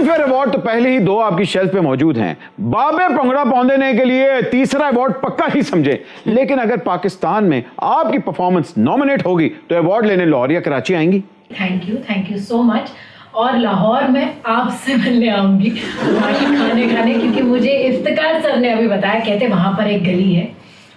Filmfare award तो पहले ही 2 आपकी शेल्फ पे मौजूद हैं। बाबे भंगड़ा पौंदेने के लिए तीसरा अवार्ड पक्का ही समझे। लेकिन अगर पाकिस्तान में आपकी परफॉर्मेंस नॉमिनेट होगी तो अवार्ड लेने लाहौर या कराची आएंगी? Thank you so much. और लाहौर में आपसे मिलने आऊंगी वहाँ के खाने खाने, क्योंकि मुझे इफ्तिकार सर ने अभी बताया, कहते वहाँ पर एक गली है,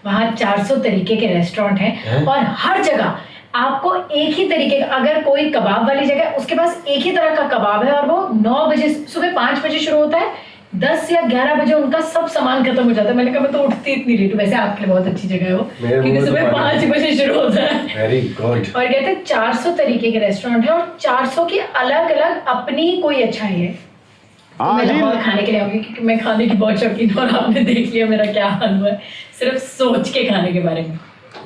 वहाँ 400 तरीके के रेस्टोरेंट हैं और हर जगह आपको एक ही तरीके का, अगर कोई कबाब वाली जगह है उसके पास एक ही तरह का कबाब है और वो 9 बजे सुबह 5 बजे शुरू होता है, 10 या 11 बजे उनका सब सामान खत्म हो जाता है। मैंने कहा मैं तो उठती इतनी लेट हूँ, वैसे आपके लिए बहुत अच्छी जगह है वो, क्योंकि सुबह 5 बजे शुरू होता है। Very good. और कहते हैं 400 तरीके के रेस्टोरेंट है और 400 की अलग अलग अपनी कोई अच्छाई है। तो मैं लाहौर खाने के लिए आऊंगी, क्योंकि मैं खाने की बहुत शौकीन हूँ और आपने देख लिया मेरा क्या हाल हुआ है सिर्फ सोच के खाने के बारे में।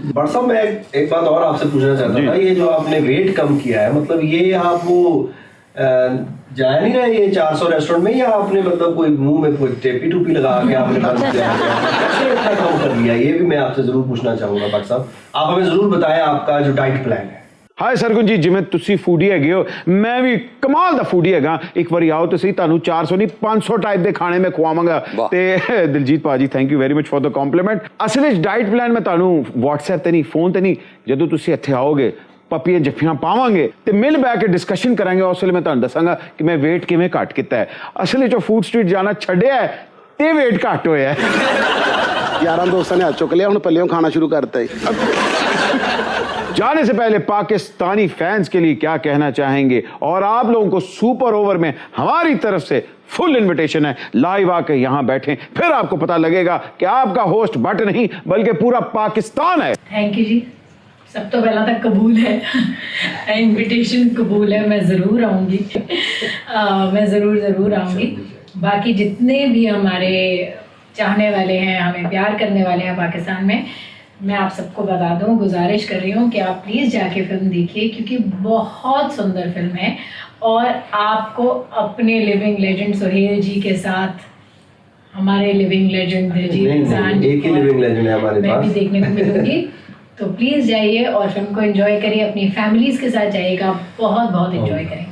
बट साहब मैं एक बात और आपसे पूछना चाहता था, ये जो आपने वेट कम किया है, मतलब ये आप वो जा नहीं रहे ये 400 रेस्टोरेंट में, या आपने मतलब कोई मुंह में कोई टेपी टूपी लगा के आपने कैसे इतना कम कर लिया? ये भी मैं आपसे जरूर पूछना चाहूंगा। बट साहब आप हमें जरूर बताएं आपका जो डाइट प्लान है। हाय सरगुन जी, जिमें तुसी फूडी है हो, मैं भी कमाल दा फूडी है। एक बार आओ तो सही, तानू 400 नहीं 500 टाइप दे खाने में खुआवांगा। ते Diljit paaji thank you very much for the compliment. असल डाइट प्लान में तानू व्हाट्सएप ते नहीं फोन ते नहीं, जदों तुसी इत्थे आओगे पप्पियां जफ्फियां पावांगे ते मिल बैठ के डिस्कशन करांगे। उस वेले मैं तुहानू दसांगा कि मैं वेट किवें घट कीता है। असल जो फूड स्ट्रीट जाना छड्डिया है ते वेट घट होया है। यारां दोस्तां ने हाथ चुक लिया, हुण पल्लियों खाना शुरू करता है। जाने से पहले पाकिस्तानी फैंस के लिए क्या कहना चाहेंगे? और आप लोगों को सुपर ओवर में हमारी तरफ से फुल इनविटेशन है, लाइव आके यहां बैठें, फिर आपको पता लगेगा कि आपका होस्ट बट नहीं बल्कि पूरा पाकिस्तान है। थैंक यू जी, सब तो पहला तक कबूल है, इनविटेशन कबूल है, मैं ज़रूर आऊँगी। मैं ज़रूर आऊँगी। बाकी जितने भी हमारे चाहने वाले हैं, हमें प्यार करने वाले हैं पाकिस्तान में, मैं आप सबको बता दूं, गुजारिश कर रही हूँ कि आप प्लीज़ जाके फिल्म देखिए, क्योंकि बहुत सुंदर फिल्म है और आपको अपने लिविंग लेजेंड सुहेल जी के साथ, हमारे लिविंग लेजेंड दिलजीत इंसान एक ही लिविंग लेजेंड है हमारे पास, मैं भी देखने को मिलूंगी। तो प्लीज़ जाइए और फिल्म को एंजॉय करिए, अपनी फैमिलीज़ के साथ जाइएगा, बहुत एंजॉय करेंगे।